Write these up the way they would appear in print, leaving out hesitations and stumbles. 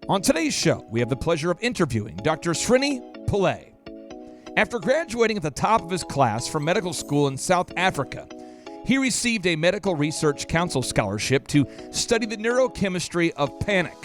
On today's show, we have the pleasure of interviewing Dr. Srini Pillay. After graduating at the top of his class from medical school in South Africa, he received a Medical Research Council scholarship to study the neurochemistry of panic.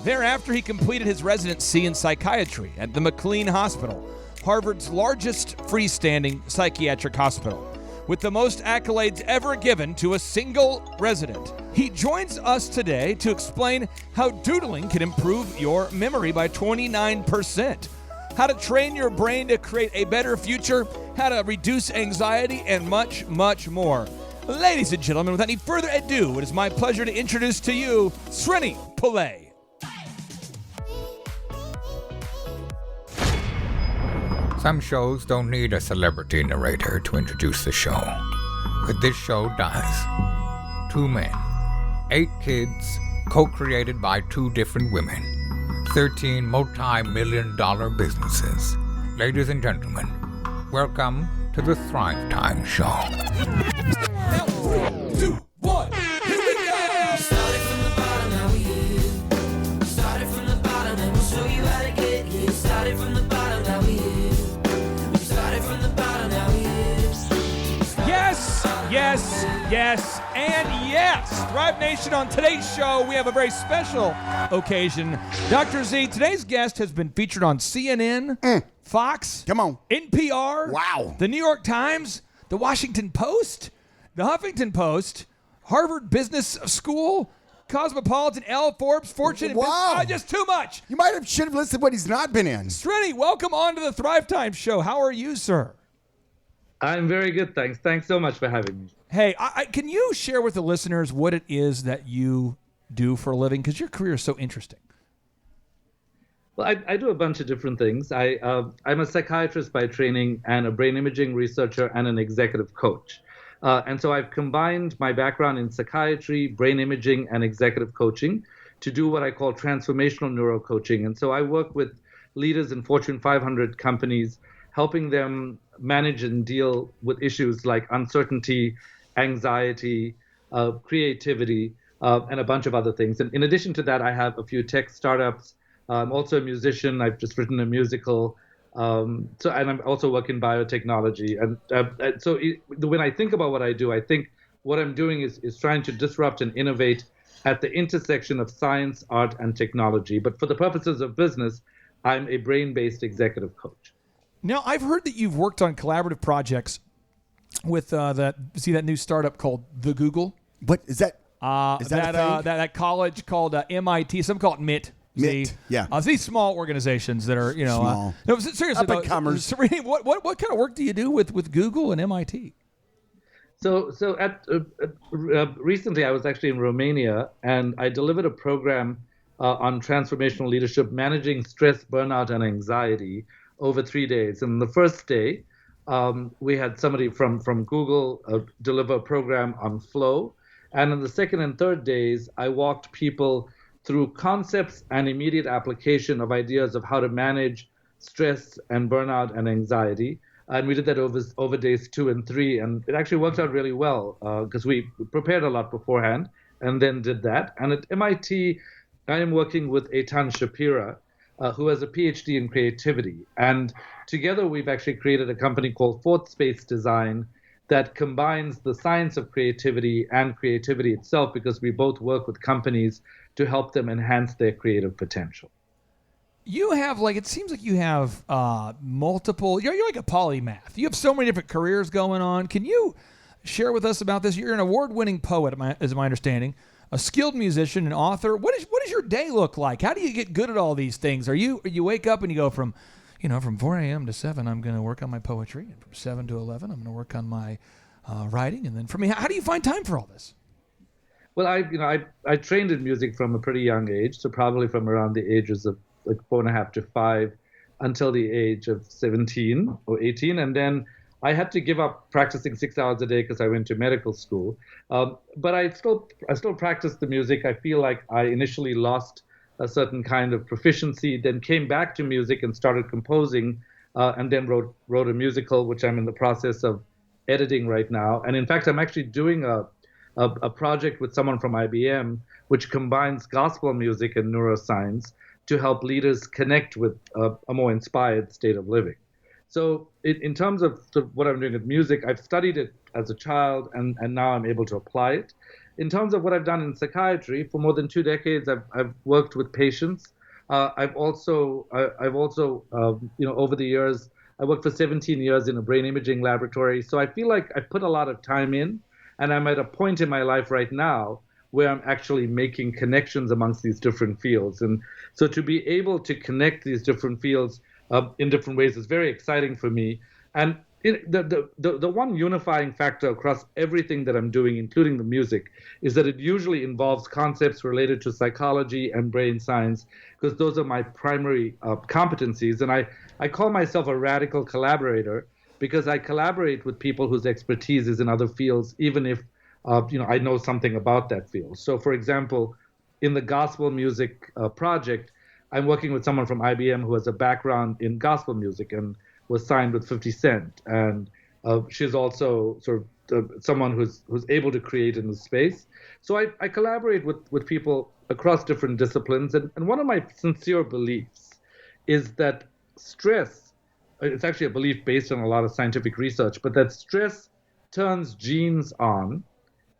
Thereafter, he completed his residency in psychiatry at the McLean Hospital, Harvard's largest freestanding psychiatric hospital, with the most accolades ever given to a single resident. He joins us today to explain how doodling can improve your memory by 29%, how to train your brain to create a better future, how to reduce anxiety, and much, much more. Ladies and gentlemen, without any further ado, it is my pleasure to introduce to you Srini Pillay. Some shows don't need a celebrity narrator to introduce the show, but this show does. 2 men, 8 kids, co-created by 2 different women, 13 multi-million-dollar businesses. Ladies and gentlemen, welcome to the Thrive Time Show. 3, 2, 1, here we go! Started from the bottom, now we here. Started from the bottom, and we'll show you how to get here. Started from the bottom, now we here. From the bottom, now he is. Yes, and yes. Thrive Nation, on today's show, we have a very special occasion. Dr. Z, today's guest has been featured on CNN, Fox, Come on. NPR, Wow. The New York Times, the Washington Post, the Huffington Post, Harvard Business School, Cosmopolitan, Elle, Forbes, Fortune, and Wow. just too much. You should have listed what he's not been in. Srini, welcome on to the Thrive Time Show. How are you, sir? I'm very good, thanks. Thanks so much for having me. Hey, can you share with the listeners what it is that you do for a living? Because your career is so interesting. Well, I do a bunch of different things. I'm a psychiatrist by training and a brain imaging researcher and an executive coach. And so I've combined my background in psychiatry, brain imaging, and executive coaching to do what I call transformational neurocoaching. And so I work with leaders in Fortune 500 companies, helping them manage and deal with issues like uncertainty, anxiety, creativity, and a bunch of other things. And in addition to that, I have a few tech startups. I'm also a musician. I've just written a musical. And I'm also working in biotechnology. And so when I think about what I do, I think what I'm doing is trying to disrupt and innovate at the intersection of science, art, and technology. But for the purposes of business, I'm a brain-based executive coach. Now, I've heard that you've worked on collaborative projects with that new startup called The Google? What is that? Is that a thing? That college called MIT. Some call it MIT. MIT, yeah. These small organizations that are, Small. No, seriously, Up-and-comers. Srini, what kind of work do you do with Google and MIT? So recently I was actually in Romania, and I delivered a program on transformational leadership, managing stress, burnout, and anxiety over 3 days. And the first day, we had somebody from Google deliver a program on flow. And in the second and third days, I walked people through concepts and immediate application of ideas of how to manage stress and burnout and anxiety. And we did that over days 2 and 3. And it actually worked out really well because we prepared a lot beforehand and then did that. And at MIT, I am working with Eitan Shapira, who has a PhD in creativity. And together we've actually created a company called Fourth Space Design that combines the science of creativity and creativity itself, because we both work with companies to help them enhance their creative potential. You have, it seems like you have multiple, you're like a polymath. You have so many different careers going on. Can you share with us about this? You're an award-winning poet, is my understanding, a skilled musician, an author. What does your day look like? How do you get good at all these things? You wake up and you go from 4 a.m. to 7, I'm going to work on my poetry, and from 7 to 11, I'm going to work on my writing, and then for me, how do you find time for all this? Well, I trained in music from a pretty young age, so probably from around the ages of 4.5 to 5 until the age of 17 or 18, and then I had to give up practicing 6 hours a day because I went to medical school. But I still practiced the music. I feel like I initially lost a certain kind of proficiency, then came back to music and started composing, and then wrote a musical, which I'm in the process of editing right now. And in fact, I'm actually doing a project with someone from IBM, which combines gospel music and neuroscience. to help leaders connect with a more inspired state of living. So in terms of what I'm doing with music, I've studied it as a child, and now I'm able to apply it. In terms of what I've done in psychiatry, for more than 2 decades, I've worked with patients. I've also over the years, I worked for 17 years in a brain imaging laboratory. So I feel like I put a lot of time in, and I'm at a point in my life right now where I'm actually making connections amongst these different fields. And so to be able to connect these different fields in different ways is very exciting for me. And the one unifying factor across everything that I'm doing, including the music, is that it usually involves concepts related to psychology and brain science, because those are my primary competencies. And I call myself a radical collaborator because I collaborate with people whose expertise is in other fields, even if I know something about that field. So, for example, in the gospel music project, I'm working with someone from IBM who has a background in gospel music and was signed with 50 Cent. And she's also sort of someone who's able to create in the space. So I collaborate with people across different disciplines. And one of my sincere beliefs is that stress, it's actually a belief based on a lot of scientific research, but that stress turns genes on.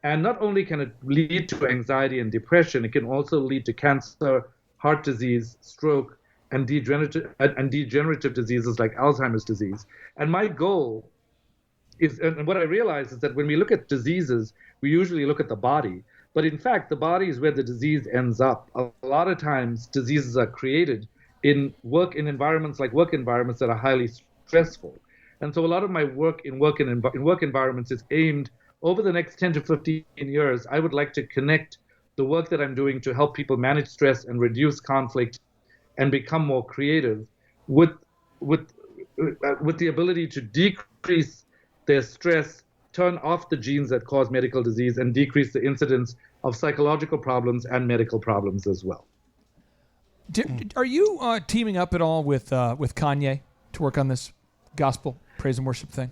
And not only can it lead to anxiety and depression, it can also lead to cancer, heart disease, stroke, and degenerative diseases like Alzheimer's disease. And my goal is, and what I realize is that when we look at diseases, we usually look at the body. But in fact, the body is where the disease ends up. A lot of times, diseases are created in work environments that are highly stressful. And so a lot of my work in work environments is aimed over the next 10 to 15 years. I would like to connect the work that I'm doing to help people manage stress and reduce conflict and become more creative with the ability to decrease their stress, turn off the genes that cause medical disease, and decrease the incidence of psychological problems and medical problems as well. Are you teaming up at all with Kanye to work on this gospel praise and worship thing?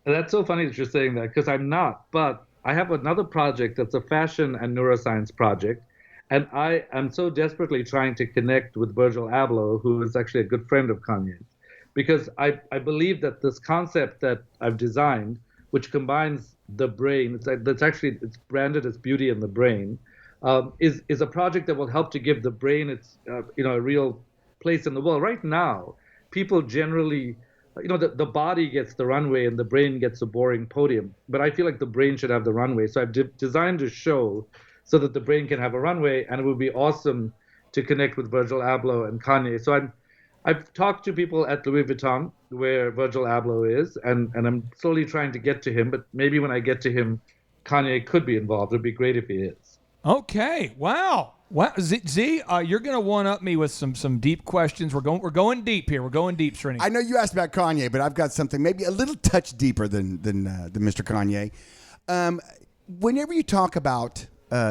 That's so funny that you're saying that, because I'm not, but I have another project that's a fashion and neuroscience project, and I am so desperately trying to connect with Virgil Abloh, who is actually a good friend of Kanye's, because I believe that this concept that I've designed, which combines the brain, it's branded as Beauty in the Brain, is a project that will help to give the brain its a real place in the world. Right now, people generally, the body gets the runway and the brain gets a boring podium, but I feel like the brain should have the runway. So I've designed a show so that the brain can have a runway, and it would be awesome to connect with Virgil Abloh and Kanye. So I've talked to people at Louis Vuitton, where Virgil Abloh is, and I'm slowly trying to get to him, but maybe when I get to him, Kanye could be involved. It'd be great if he is. Okay. Wow. Z, you're going to one-up me with some deep questions. We're going deep here. We're going deep, Srini. I know you asked about Kanye, but I've got something maybe a little touch deeper than Mr. Kanye. Whenever you talk about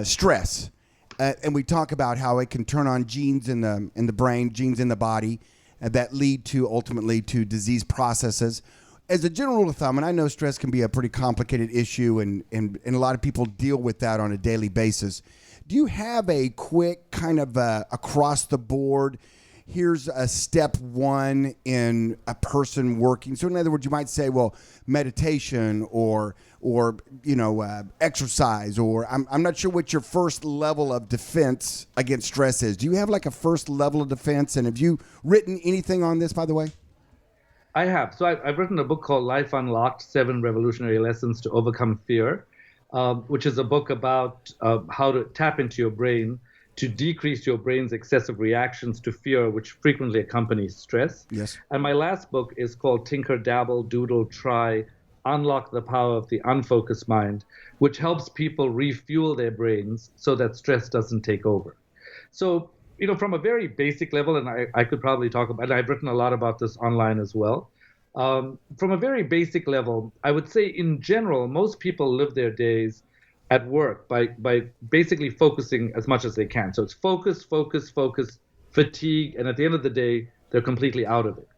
stress, and we talk about how it can turn on genes in the brain, genes in the body, that lead to ultimately to disease processes. As a general rule of thumb, and I know stress can be a pretty complicated issue, and a lot of people deal with that on a daily basis. Do you have a quick kind of across the board, here's a step one in a person working? So in other words, you might say, well, meditation or exercise, or I'm not sure what your first level of defense against stress is. Do you have like a first level of defense? And have you written anything on this, by the way? I have. So I've written a book called Life Unlocked, 7 Revolutionary Lessons to Overcome Fear, which is a book about how to tap into your brain to decrease your brain's excessive reactions to fear, which frequently accompanies stress. Yes. And my last book is called Tinker, Dabble, Doodle, Try, Unlock the Power of the Unfocused Mind, which helps people refuel their brains so that stress doesn't take over. So, from a very basic level, and I could probably talk about, and I've written a lot about this online as well. From a very basic level, I would say in general, most people live their days at work by basically focusing as much as they can. So it's focus, fatigue, and at the end of the day, they're completely out of it.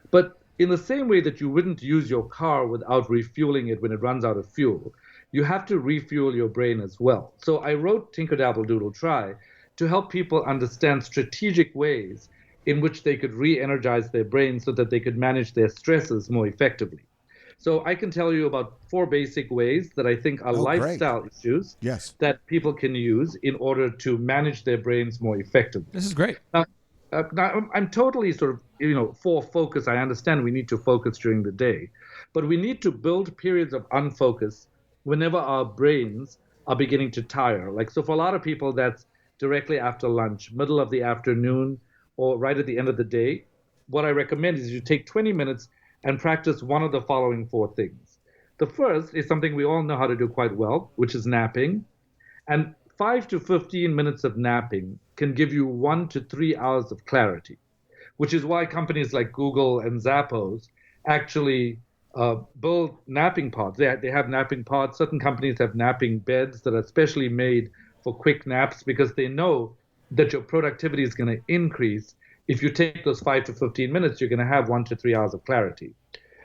But in the same way that you wouldn't use your car without refueling it when it runs out of fuel, you have to refuel your brain as well. So I wrote Tinker, Dabble, Doodle, Try to help people understand strategic ways in which they could re-energize their brains so that they could manage their stresses more effectively. So I can tell you about 4 basic ways that I think are Oh, great. lifestyle issues Yes. that people can use in order to manage their brains more effectively. This is great. Now, I'm totally sort of, for focus. I understand we need to focus during the day, but we need to build periods of unfocus whenever our brains are beginning to tire. Like, so for a lot of people, that's directly after lunch, middle of the afternoon, or right at the end of the day. What I recommend is you take 20 minutes and practice one of the following 4 things. The first is something we all know how to do quite well, which is napping. And 5 to 15 minutes of napping can give you 1 to 3 hours of clarity, which is why companies like Google and Zappos actually build napping pods. They have napping pods. Certain companies have napping beds that are specially made for quick naps because they know that your productivity is going to increase. If you take those 5 to 15 minutes, you're going to have 1 to 3 hours of clarity.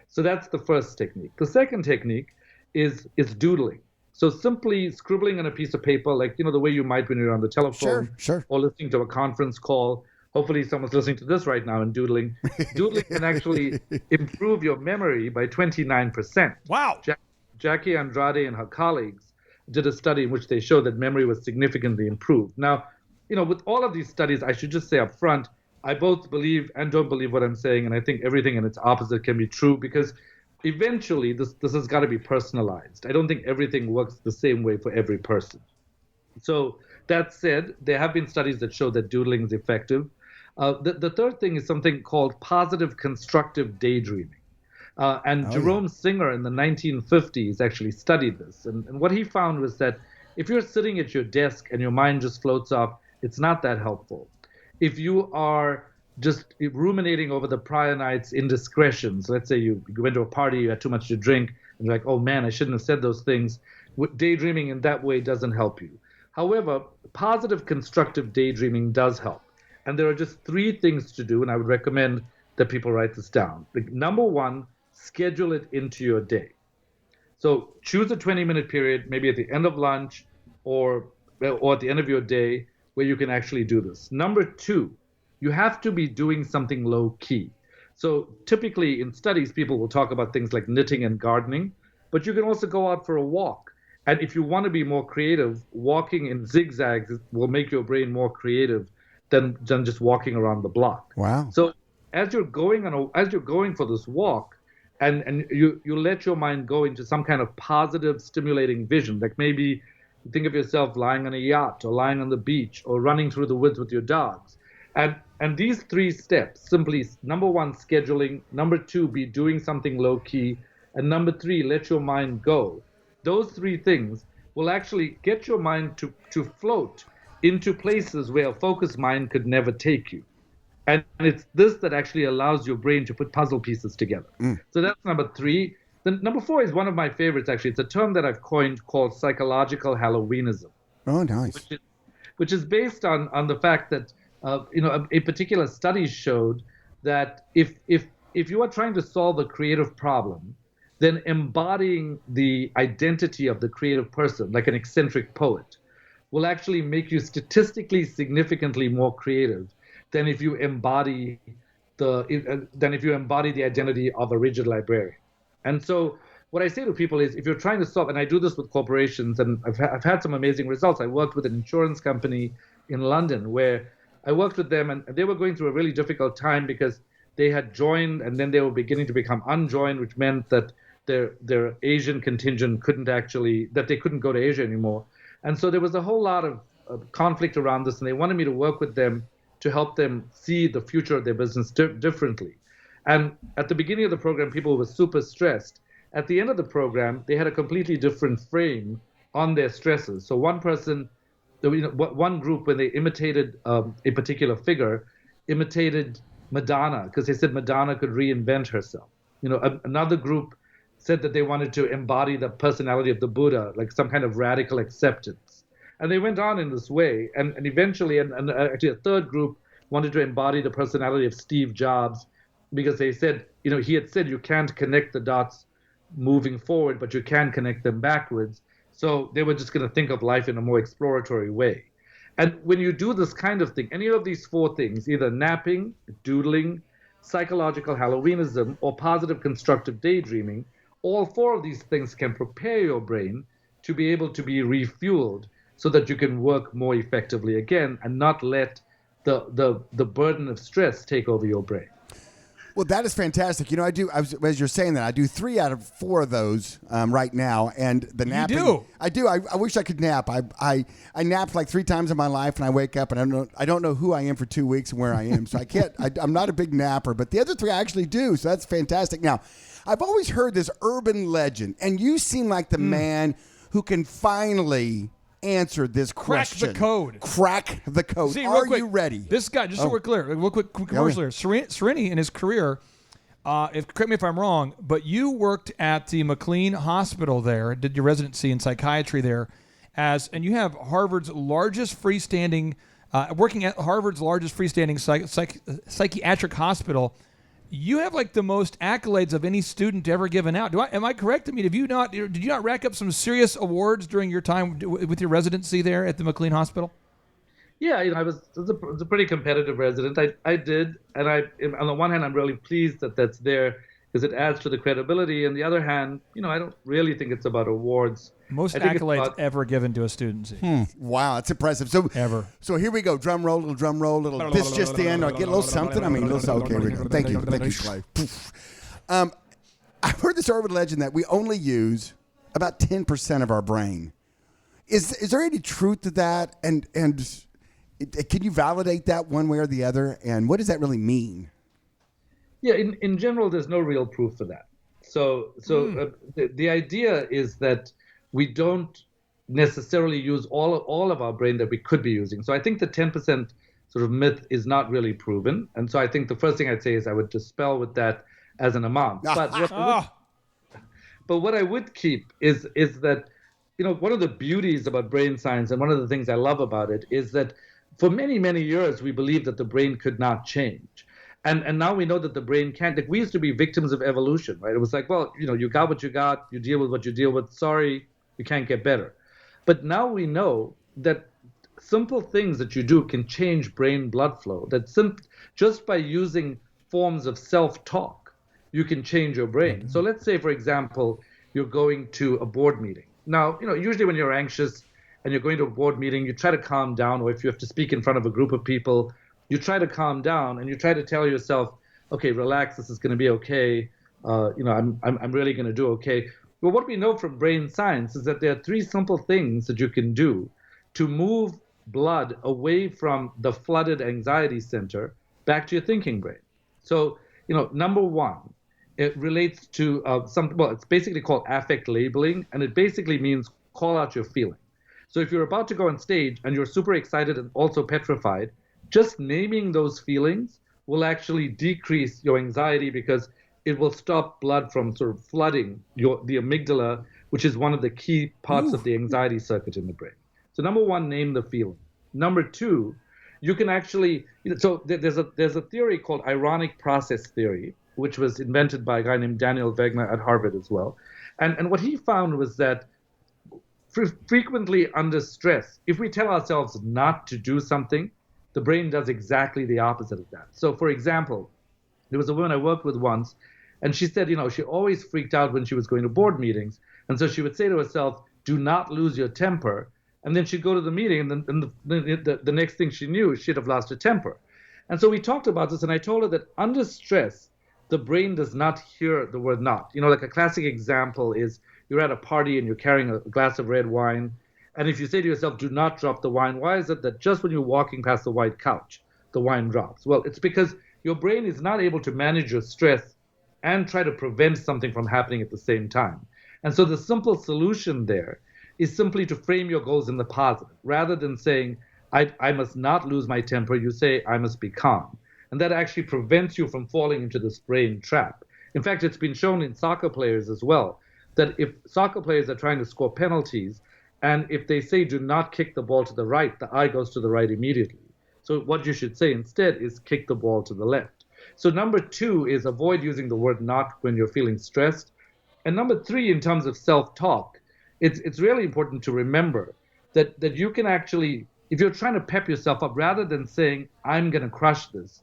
So that's the first technique. The second technique is doodling. So simply scribbling on a piece of paper, like, the way you might when you're on the telephone Sure. or listening to a conference call. Hopefully someone's listening to this right now and doodling. Doodling can actually improve your memory by 29%. Wow. Jackie Andrade and her colleagues did a study in which they showed that memory was significantly improved. Now, with all of these studies, I should just say up front, I both believe and don't believe what I'm saying, and I think everything and its opposite can be true because eventually this has got to be personalized. I don't think everything works the same way for every person. So that said, there have been studies that show that doodling is effective. The third thing is something called positive constructive daydreaming. Jerome Singer in the 1950s actually studied this. And what he found was that if you're sitting at your desk and your mind just floats off, it's not that helpful. If you are just ruminating over the prior night's indiscretions, let's say you went to a party, you had too much to drink, and you're like, oh man, I shouldn't have said those things. Daydreaming in that way doesn't help you. However, positive constructive daydreaming does help. And there are just 3 things to do, and I would recommend that people write this down. Number 1, schedule it into your day. So choose a 20-minute period, maybe at the end of lunch or at the end of your day, where you can actually do this. Number 2, you have to be doing something low key. So typically in studies, people will talk about things like knitting and gardening, but you can also go out for a walk. And if you want to be more creative, walking in zigzags will make your brain more creative than just walking around the block. Wow. So as you're going for this walk, and you let your mind go into some kind of positive, stimulating vision, like maybe think of yourself lying on a yacht or lying on the beach or running through the woods with your dogs. And these 3 steps, simply, number 1, scheduling, number 2, be doing something low key, and number 3, let your mind go. Those 3 things will actually get your mind to float into places where a focused mind could never take you. And it's this that actually allows your brain to put puzzle pieces together. So that's number 3. Then number 4 is one of my favorites, actually. It's a term that I've coined called psychological Halloweenism. Oh, nice. Which is based on the fact that a particular study showed that if you are trying to solve a creative problem, then embodying the identity of the creative person, like an eccentric poet, will actually make you statistically significantly more creative than if you embody the identity of a rigid librarian. And so what I say to people is, if you're trying to solve, and I do this with corporations, and I've had some amazing results. I worked with an insurance company in London where I worked with them, and they were going through a really difficult time because they had joined and then they were beginning to become unjoined, which meant that their Asian contingent couldn't go to Asia anymore. And so there was a whole lot of conflict around this, and they wanted me to work with them to help them see the future of their business differently. And at the beginning of the program, people were super stressed. At the end of the program, they had a completely different frame on their stresses. So one group, when they imitated a particular figure, imitated Madonna, because they said Madonna could reinvent herself. Another group said that they wanted to embody the personality of the Buddha, like some kind of radical acceptance. And they went on in this way. And eventually, and actually a third group wanted to embody the personality of Steve Jobs, because they said, he had said you can't connect the dots moving forward, but you can connect them backwards. So they were just going to think of life in a more exploratory way. And when you do this kind of thing, any of these four things, either napping, doodling, psychological Halloweenism, or positive constructive daydreaming, all four of these things can prepare your brain to be able to be refueled so that you can work more effectively again and not let the burden of stress take over your brain. Well, that is fantastic. You know, as you're saying that, I do 3 out of 4 of those right now. And the napping. You do? I do. I wish I could nap. I napped like 3 times in my life, and I wake up and I don't know who I am for 2 weeks and where I am. So I can't. I'm not a big napper, but the other 3 I actually do. So that's fantastic. Now, I've always heard this urban legend, and you seem like the man who can finally answer this question. Crack the code. Crack the code. See, Are real quick, you ready? This guy, just so we're clear, real quick commercial here. Srini in his career, correct me if I'm wrong, but you worked at the McLean Hospital there, did your residency in psychiatry there, and you have Harvard's largest freestanding, working at Harvard's largest freestanding psychiatric hospital. You have like the most accolades of any student ever given out. Am I correct? I mean, did you not rack up some serious awards during your time with your residency there at the McLean Hospital? Yeah, I was a pretty competitive resident. I did, and on the one hand, I'm really pleased that that's there because it adds to the credibility. On the other hand, I don't really think it's about awards. Most accolades ever given to a student. Wow, that's impressive. So ever. So here we go. Drum roll, little. This just in. Or get a little something. I mean, okay, we go. Thank you, Clay. I've heard this urban legend that we only use about 10% of our brain. Is there any truth to that? And can you validate that one way or the other? And what does that really mean? Yeah, in general, there's no real proof for that. So the idea is that we don't necessarily use all of our brain that we could be using. So I think the 10% sort of myth is not really proven. And so I think the first thing I'd say is I would dispel with that as an amount. But what I would keep is that, one of the beauties about brain science and one of the things I love about it is that for many, many years, we believed that the brain could not change. And now we know that the brain can't. Like, we used to be victims of evolution, right? It was like, well, you got what you got, you deal with what you deal with. Sorry, you can't get better. But now we know that simple things that you do can change brain blood flow. That just by using forms of self-talk, you can change your brain. Mm-hmm. So let's say, for example, you're going to a board meeting. Now, usually when you're anxious and you're going to a board meeting, you try to calm down, or if you have to speak in front of a group of people, you try to calm down and you try to tell yourself, okay, relax, this is going to be okay. I'm really going to do okay. Well, what we know from brain science is that there are 3 simple things that you can do to move blood away from the flooded anxiety center back to your thinking brain. So, number 1, it relates to it's basically called affect labeling, and it basically means call out your feeling. So if you're about to go on stage and you're super excited and also petrified, just naming those feelings will actually decrease your anxiety because it will stop blood from sort of flooding the amygdala, which is one of the key parts of the anxiety circuit in the brain. So number 1, name the feeling. Number 2, you can actually, so there's a theory called ironic process theory, which was invented by a guy named Daniel Wegner at Harvard as well. And what he found was that frequently under stress, if we tell ourselves not to do something, the brain does exactly the opposite of that. So for example, there was a woman I worked with once, and she said, she always freaked out when she was going to board meetings. And so she would say to herself, do not lose your temper. And then she'd go to the meeting, and then the next thing she knew, she'd have lost her temper. And so we talked about this, and I told her that under stress, the brain does not hear the word not. Like a classic example is you're at a party and you're carrying a glass of red wine. And if you say to yourself, do not drop the wine, why is it that just when you're walking past the white couch, the wine drops? Well, it's because your brain is not able to manage your stress and try to prevent something from happening at the same time. And so the simple solution there is simply to frame your goals in the positive. Rather than saying, I must not lose my temper, you say, I must be calm. And that actually prevents you from falling into this brain trap. In fact, it's been shown in soccer players as well, that if soccer players are trying to score penalties, and if they say do not kick the ball to the right, the eye goes to the right immediately. So what you should say instead is kick the ball to the left. So number 2 is avoid using the word not when you're feeling stressed. And number 3, in terms of self-talk, it's really important to remember that you can actually if you're trying to pep yourself up rather than saying, I'm going to crush this,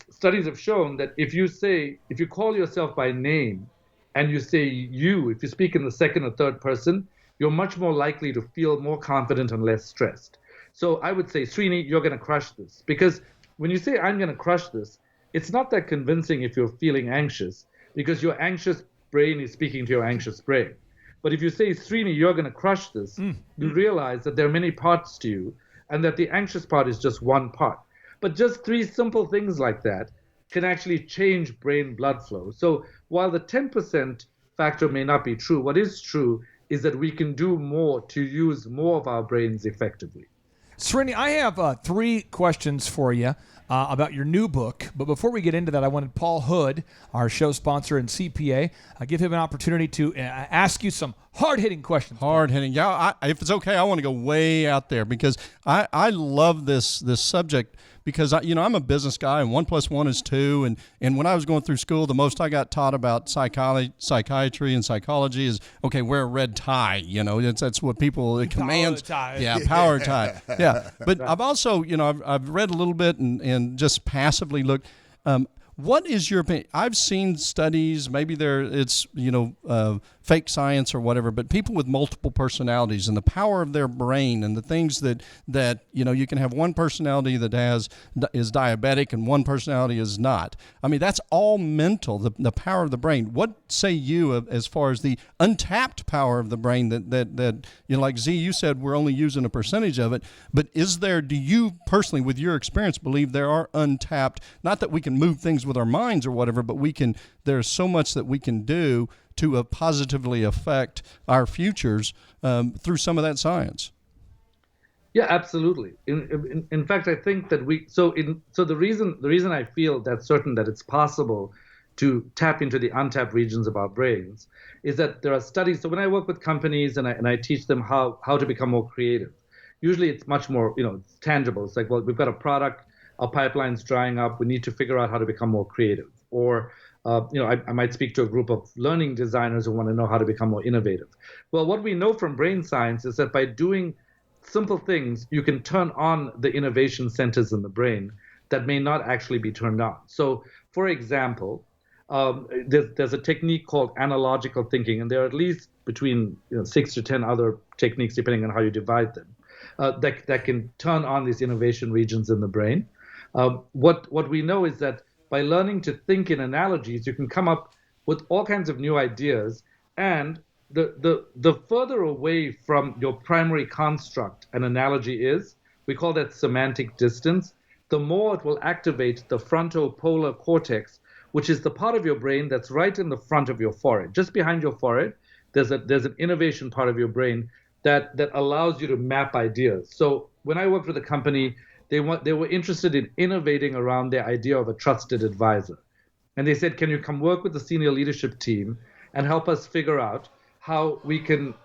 studies have shown that if you call yourself by name and you say you, if you speak in the second or third person, you're much more likely to feel more confident and less stressed. So I would say, Srini, you're going to crush this. Because when you say, I'm going to crush this, it's not that convincing if you're feeling anxious, because your anxious brain is speaking to your anxious brain. But if you say, Srini, you're going to crush this, you realize that there are many parts to you and that the anxious part is just one part. But just 3 simple things like that can actually change brain blood flow. So while the 10% factor may not be true, what is true is that we can do more to use more of our brains effectively. Srini, I have 3 questions for you about your new book. But before we get into that, I wanted Paul Hood, our show sponsor and CPA, give him an opportunity to ask you some hard-hitting questions. Hard-hitting. Yeah, if it's okay, I want to go way out there because I love this subject because, I'm a business guy and 1 + 1 is 2. And when I was going through school, the most I got taught about psychiatry and psychology is, okay, wear a red tie. That's what people commands. Power tie. Yeah, power tie. Yeah. But I've also, I've read a little bit and just passively looked. What is your opinion? I've seen studies, maybe it's fake science or whatever, but people with multiple personalities and the power of their brain and the things that you can have one personality that is diabetic and one personality is not. I mean, that's all mental, the power of the brain. What say you as far as the untapped power of the brain that like Z, you said we're only using a percentage of it, but do you personally, with your experience, believe there are untapped, not that we can move things with our minds or whatever, but there's so much that we can do to positively affect our futures through some of that science? Yeah, absolutely. In fact, I think that the reason I feel that's certain that it's possible to tap into the untapped regions of our brains is that there are studies. So when I work with companies and I teach them how to become more creative, usually it's much more it's tangible. It's like, well, we've got a product, our pipeline's drying up, we need to figure out how to become more creative. Or I might speak to a group of learning designers who want to know how to become more innovative. Well, what we know from brain science is that by doing simple things, you can turn on the innovation centers in the brain that may not actually be turned on. So, for example, there's a technique called analogical thinking, and there are at least between 6 to 10 other techniques, depending on how you divide them, that can turn on these innovation regions in the brain. What we know is that by learning to think in analogies, you can come up with all kinds of new ideas. And the further away from your primary construct an analogy is, we call that semantic distance, the more it will activate the frontopolar cortex, which is the part of your brain that's right in the front of your forehead. Just behind your forehead, there's an innovation part of your brain that allows you to map ideas. So when I worked with a company, they were interested in innovating around the idea of a trusted advisor. And they said, can you come work with the senior leadership team and help us figure out how we can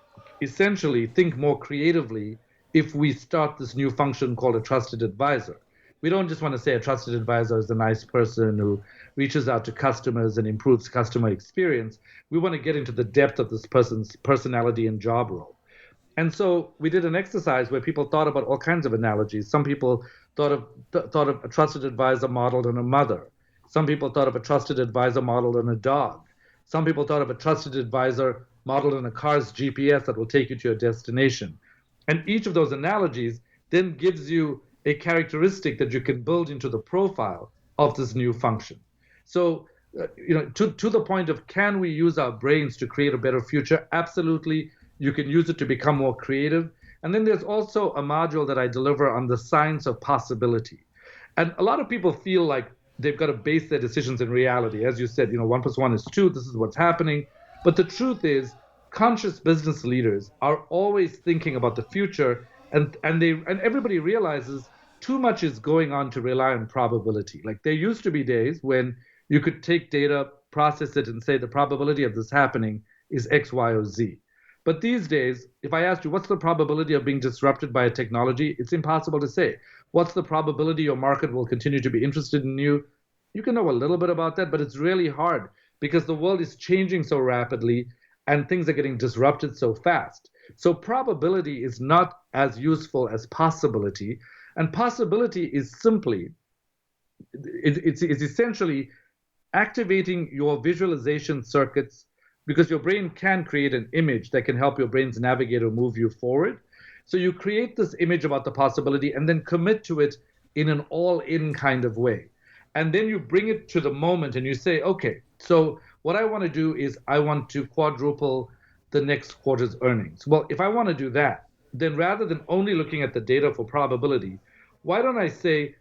essentially think more creatively if we start this new function called a trusted advisor? We don't just want to say a trusted advisor is a nice person who reaches out to customers and improves customer experience. We want to get into the depth of this person's personality and job role. And so we did an exercise where people thought about all kinds of analogies. Some people thought of a trusted advisor modeled on a mother. Some people thought of a trusted advisor modeled on a dog. Some people thought of a trusted advisor modeled on a car's GPS that will take you to your destination. And each of those analogies then gives you a characteristic that you can build into the profile of this new function. So, to the point of, can we use our brains to create a better future? Absolutely. You can use it to become more creative. And then there's also a module that I deliver on the science of possibility. And a lot of people feel like they've got to base their decisions in reality. As you said, 1 + 1 is 2. This is what's happening. But the truth is, conscious business leaders are always thinking about the future, and everybody realizes too much is going on to rely on probability. Like, there used to be days when you could take data, process it, and say the probability of this happening is X, Y, or Z. But these days, if I asked you, what's the probability of being disrupted by a technology? It's impossible to say. What's the probability your market will continue to be interested in you? You can know a little bit about that, but it's really hard because the world is changing so rapidly. and things are getting disrupted so fast. So probability is not as useful as possibility. And possibility is simply, it's essentially activating your visualization circuits, because your brain can create an image that can help your brains navigate or move you forward. So you create this image about the possibility and then commit to it in an all-in kind of way. And then you bring it to the moment and you say, okay, so what I want to do is I want to quadruple the next quarter's earnings. Well, if I want to do that, then rather than only looking at the data for probability, why don't I say,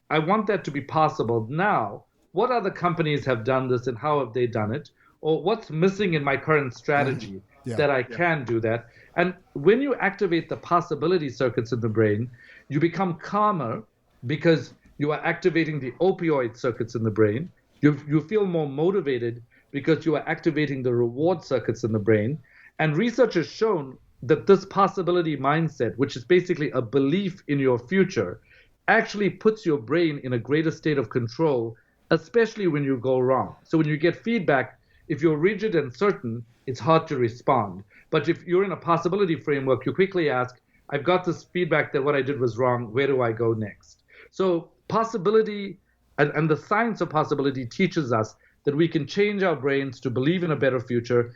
I want that to be possible. Now, what other companies have done this and how have they done it? Or what's missing in my current strategy that I can do that? And when you activate the possibility circuits in the brain, you become calmer because you are activating the opioid circuits in the brain. You feel more motivated because you are activating the reward circuits in the brain. And research has shown that this possibility mindset, which is basically a belief in your future, actually puts your brain in a greater state of control, especially when you go wrong. So when you get feedback, if you're rigid and certain, it's hard to respond. But if you're in a possibility framework, you quickly ask, I've got this feedback that what I did was wrong. Where do I go next? So possibility and the science of possibility teaches us that we can change our brains to believe in a better future.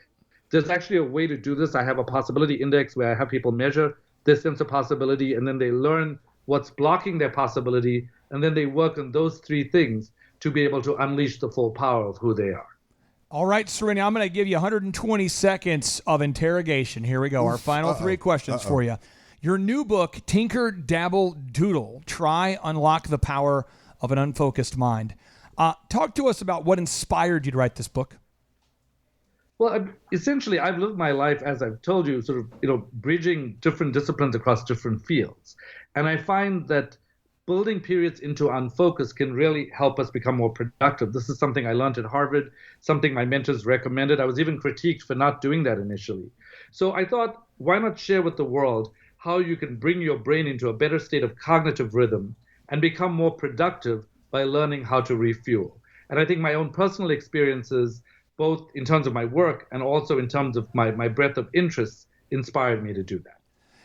There's actually a way to do this. I have a possibility index where I have people measure their sense of possibility, and then they learn what's blocking their possibility, and then they work on those three things to be able to unleash the full power of who they are. All right, Srini, I'm going to give you 120 seconds of interrogation. Here we go. Our final three questions for you. Your new book, Tinker, Dabble, Doodle, Try, Unlock the Power of an Unfocused Mind. Talk to us about what inspired you to write this book. Well, essentially, I've lived my life, as I've told you, sort of, bridging different disciplines across different fields. And I find that building periods into unfocus can really help us become more productive. This is something I learned at Harvard, something my mentors recommended. I was even critiqued for not doing that initially. So I thought, why not share with the world how you can bring your brain into a better state of cognitive rhythm and become more productive by learning how to refuel. And I think my own personal experiences, both in terms of my work and also in terms of my breadth of interests, inspired me to do that.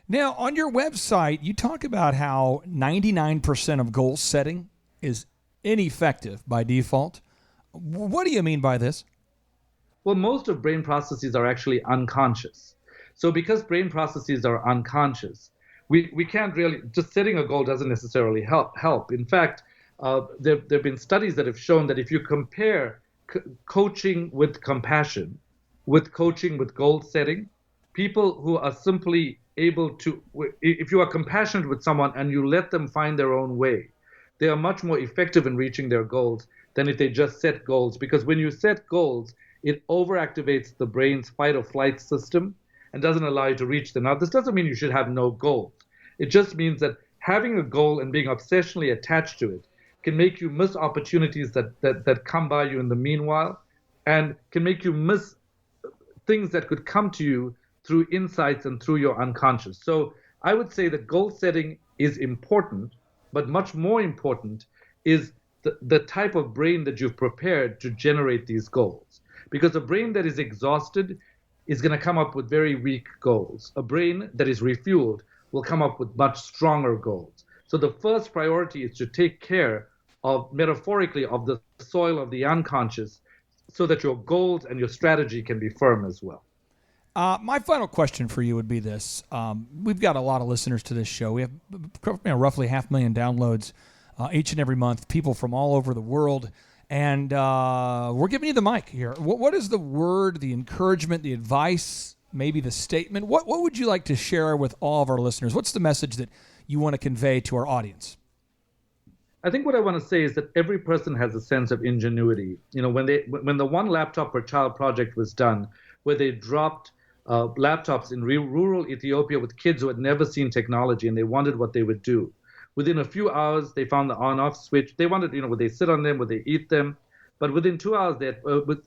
Now, on your website, you talk about how 99% of goal setting is ineffective by default. What do you mean by this? Well, most of brain processes are actually unconscious. So because brain processes are unconscious, we can't really, just setting a goal doesn't necessarily help. In fact, there have been studies that have shown that if you compare coaching with compassion with coaching with goal setting, people who are simply able to, if you are compassionate with someone and you let them find their own way, they are much more effective in reaching their goals than if they just set goals. Because when you set goals, it overactivates the brain's fight or flight system and doesn't allow you to reach them. Now, this doesn't mean you should have no goals. It just means that having a goal and being obsessionally attached to it can make you miss opportunities that come by you in the meanwhile, and can make you miss things that could come to you through insights and through your unconscious. So I would say that goal setting is important, but much more important is the type of brain that you've prepared to generate these goals. Because a brain that is exhausted is going to come up with very weak goals. A brain that is refueled will come up with much stronger goals. So the first priority is to take care of, metaphorically, of the soil of the unconscious so that your goals and your strategy can be firm as well. My final question for you would be this. We've got a lot of listeners to this show. We have roughly 500,000 downloads each and every month, people from all over the world. And we're giving you the mic here. What is the word, the encouragement, the advice, maybe the statement? What would you like to share with all of our listeners? What's the message that you want to convey to our audience? I think what I want to say is that every person has a sense of ingenuity. You know, when the One Laptop Per Child project was done, where they dropped laptops in rural Ethiopia with kids who had never seen technology and they wondered what they would do. Within a few hours, they found the on-off switch. They wanted, would they sit on them, would they eat them? But within 2 hours,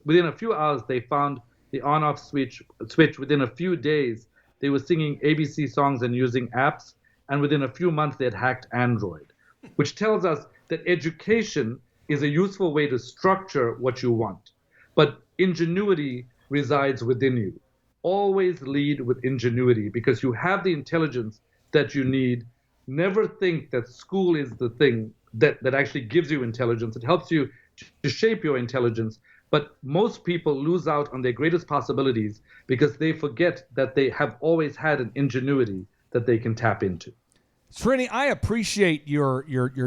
within a few hours, they found the on-off switch. Within a few days, they were singing ABC songs and using apps. And within a few months, they had hacked Android, which tells us that education is a useful way to structure what you want. But ingenuity resides within you. Always lead with ingenuity because you have the intelligence that you need. Never think that school is the thing that actually gives you intelligence. It helps you to shape your intelligence. But most people lose out on their greatest possibilities because they forget that they have always had an ingenuity that they can tap into. Srini, I appreciate your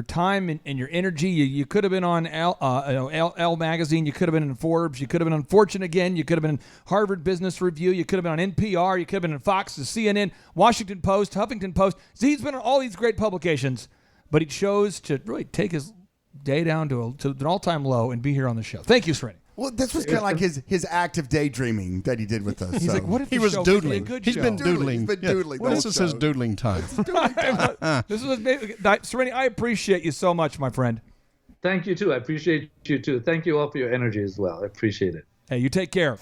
time and your energy. You could have been on Elle Magazine. You could have been in Forbes. You could have been on Fortune again. You could have been in Harvard Business Review. You could have been on NPR. You could have been in Fox, the CNN, Washington Post, Huffington Post. So he's been on all these great publications, but he chose to really take his day down to an all-time low and be here on the show. Thank you, Srini. Well, this was kind of like his active daydreaming that he did with us. He's so. like, what if He the was show could be a doodling. good He's show? been doodling. He's been doodling the This whole is his show. doodling time. This was Srini, I appreciate you so much, my friend. Thank you, too. I appreciate you, too. Thank you all for your energy as well. I appreciate it. Hey, you take care.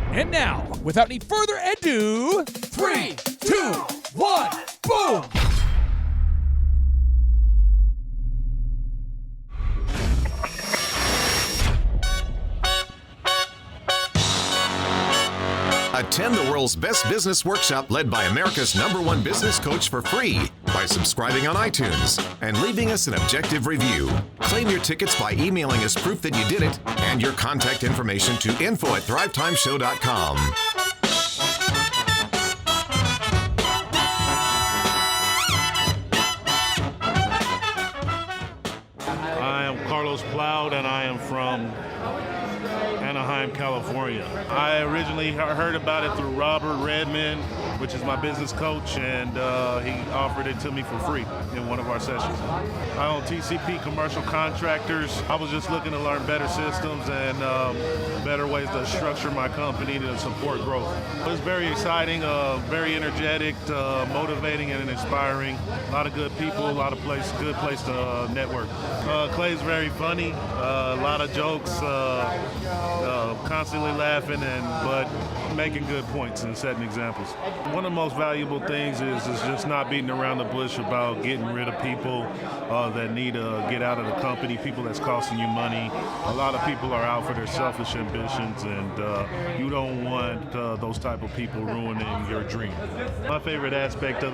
And now, without any further ado, 3, 2, 1, boom! Attend the world's best business workshop led by America's #1 business coach for free by subscribing on iTunes and leaving us an objective review. Claim your tickets by emailing us proof that you did it and your contact information to info@thrivetimeshow.com. I am Carlos Plowd, and I am from Anaheim, California. I originally heard about it through Robert Redmond, which is my business coach, and he offered it to me for free in one of our sessions. I own TCP Commercial Contractors. I was just looking to learn better systems and better ways to structure my company to support growth. It was very exciting, very energetic, motivating, and inspiring. A lot of good people, a lot of good place to network. Clay's very funny, a lot of jokes, constantly laughing, but making good points and setting examples. One of the most valuable things is just not beating around the bush about getting rid of people that need to get out of the company, people that's costing you money. A lot of people are out for their selfish ambitions, and you don't want those type of people ruining your dream. My favorite aspect of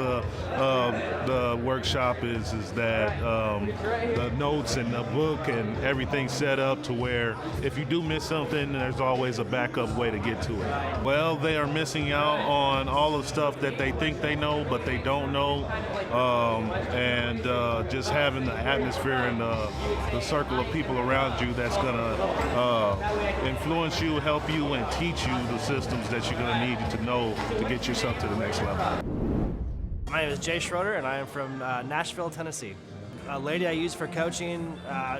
the workshop is that the notes and the book and everything set up to where if you do miss something, there's always a backup way to get to it. Well, they are missing out on all the stuff that they think they know, but they don't know. And just having the atmosphere and the circle of people around you that's going to influence you, help you, and teach you the systems that you're going to need to know to get yourself to the next level. My name is Jay Schroeder, and I am from Nashville, Tennessee. A lady I used for coaching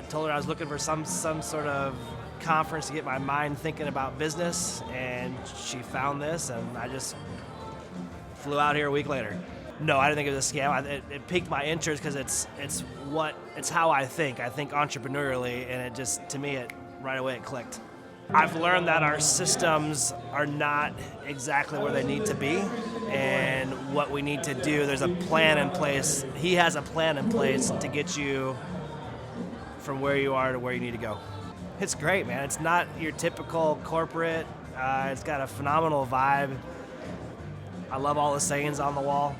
told her I was looking for some sort of conference to get my mind thinking about business, and she found this, and I just flew out here a week later. No, I didn't think it was a scam. It piqued my interest because it's how I think. I think entrepreneurially, and it just, to me, right away it clicked. I've learned that our systems are not exactly where they need to be, and what we need to do, there's a plan in place. He has a plan in place to get you from where you are to where you need to go. It's great, man. It's not your typical corporate. It's got a phenomenal vibe. I love all the sayings on the wall.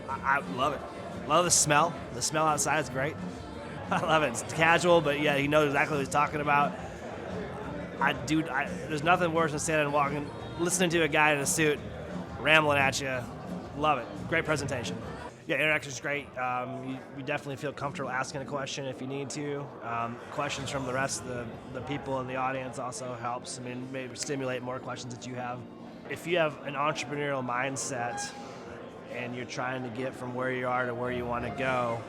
I love it. Love the smell. The smell outside is great. I love it. It's casual, but yeah, he knows exactly what he's talking about. There's nothing worse than standing and walking, listening to a guy in a suit, rambling at you. Love it. Great presentation. Yeah, interaction's great. You definitely feel comfortable asking a question if you need to. Questions from the rest of the people in the audience also helps. I mean, maybe stimulate more questions that you have. If you have an entrepreneurial mindset and you're trying to get from where you are to where you want to go,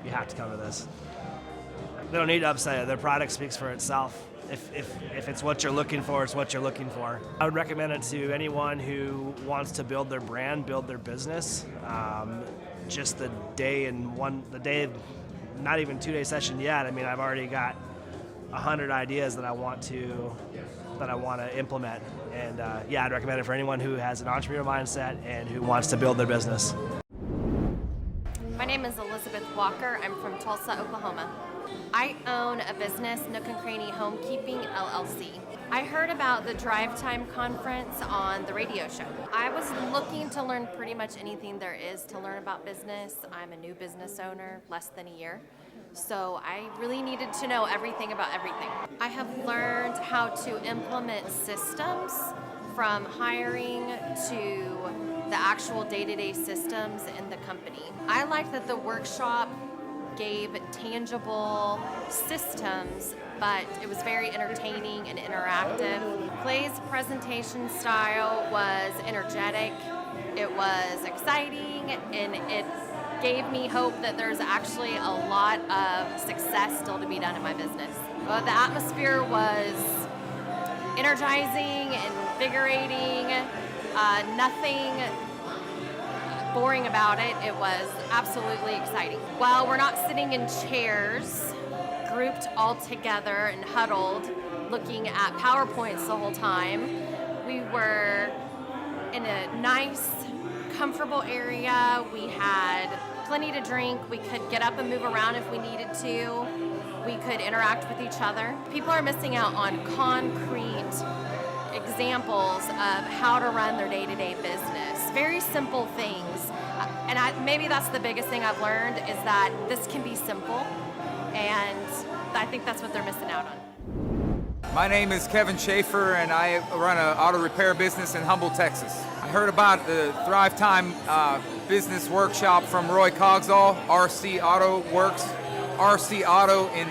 you have to come to this. They don't need to upsell it. Their product speaks for itself. If it's what you're looking for, it's what you're looking for. I would recommend it to anyone who wants to build their brand, build their business. Just the day, not even 2-day session yet. I mean, I've already got 100 ideas that I want to implement. And yeah, I'd recommend it for anyone who has an entrepreneurial mindset and who wants to build their business. My name is Elizabeth Walker. I'm from Tulsa, Oklahoma. I own a business, Nook and Cranny Homekeeping, LLC. I heard about the Drive Time Conference on the radio show. I was looking to learn pretty much anything there is to learn about business. I'm a new business owner, less than a year. So I really needed to know everything about everything. I have learned how to implement systems from hiring to the actual day-to-day systems in the company. I like that the workshop gave tangible systems, but it was very entertaining and interactive. Clay's presentation style was energetic, it was exciting, and it gave me hope that there's actually a lot of success still to be done in my business. The atmosphere was energizing, invigorating, nothing boring about it. It was absolutely exciting. While we're not sitting in chairs, grouped all together and huddled, looking at PowerPoints the whole time, we were in a nice, comfortable area. We had plenty to drink. We could get up and move around if we needed to. We could interact with each other. People are missing out on concrete examples of how to run their day-to-day business. Very simple things. And maybe that's the biggest thing I've learned, is that this can be simple, and I think that's what they're missing out on. My name is Kevin Schaefer, and I run an auto repair business in Humble, Texas. I heard about the Thrive Time business workshop from Roy Cogsall, RC Auto Works, RC Auto in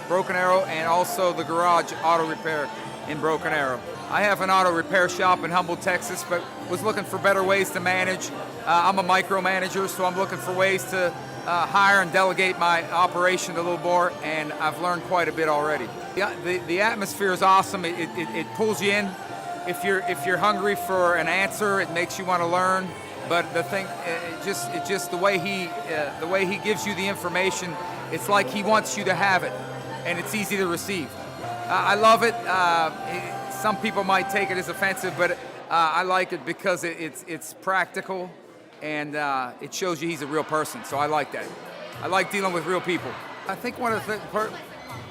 Broken Arrow, and also the Garage Auto Repair in Broken Arrow. I have an auto repair shop in Humble, Texas, but was looking for better ways to manage. I'm a micromanager, so I'm looking for ways to hire and delegate my operation a little more, and I've learned quite a bit already. The atmosphere is awesome. It pulls you in. If you're hungry for an answer, it makes you want to learn. But the thing, it's just the way he gives you the information. It's like he wants you to have it, and it's easy to receive. I love it. Some people might take it as offensive, but I like it because it's practical, and it shows you he's a real person. So I like that. I like dealing with real people. I think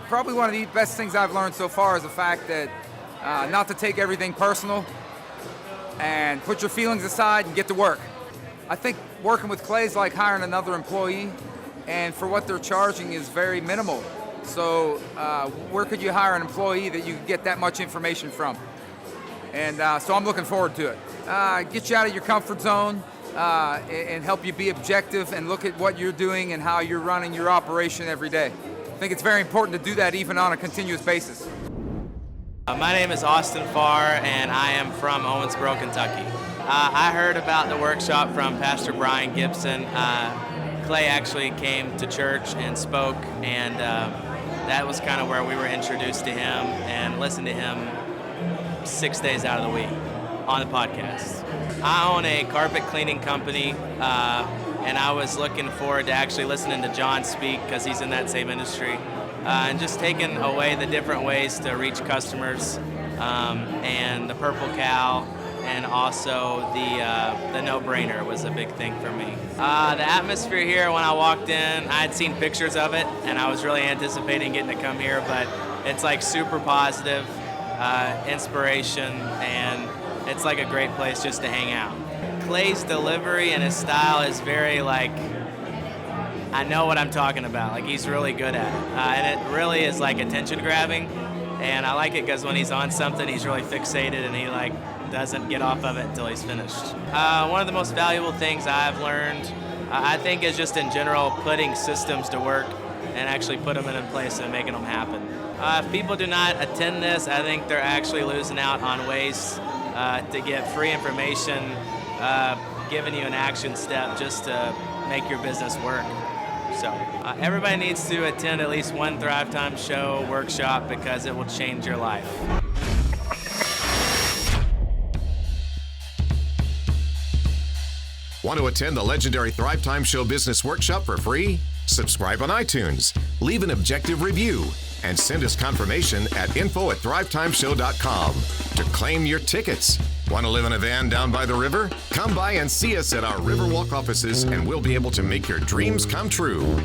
probably one of the best things I've learned so far is the fact that not to take everything personal and put your feelings aside and get to work. I think working with Clay is like hiring another employee, and for what they're charging is very minimal. So where could you hire an employee that you could get that much information from? And so I'm looking forward to it. Get you out of your comfort zone and help you be objective and look at what you're doing and how you're running your operation every day. I think it's very important to do that even on a continuous basis. My name is Austin Farr, and I am from Owensboro, Kentucky. I heard about the workshop from Pastor Brian Gibson. Clay actually came to church and spoke, and that was kind of where we were introduced to him and listened to him 6 days out of the week on the podcast. I own a carpet cleaning company, and I was looking forward to actually listening to John speak because he's in that same industry, and just taking away the different ways to reach customers, and the Purple Cow, and also the no-brainer was a big thing for me. The atmosphere here, when I walked in, I had seen pictures of it, and I was really anticipating getting to come here, but it's like super positive, inspiration, and it's like a great place just to hang out. Clay's delivery and his style is very like, I know what I'm talking about. Like, he's really good at it. And it really is like attention grabbing, and I like it because when he's on something, he's really fixated, and he like doesn't get off of it until he's finished. One of the most valuable things I've learned, I think, is just in general putting systems to work and actually put them in place and making them happen. If people do not attend this, I think they're actually losing out on ways to get free information, giving you an action step just to make your business work. So everybody needs to attend at least one Thrive Time show, workshop, because it will change your life. Want to attend the legendary Thrive Time Show Business Workshop for free? Subscribe on iTunes, leave an objective review, and send us confirmation at info@thrivetimeshow.com to claim your tickets. Want to live in a van down by the river? Come by and see us at our Riverwalk offices, and we'll be able to make your dreams come true.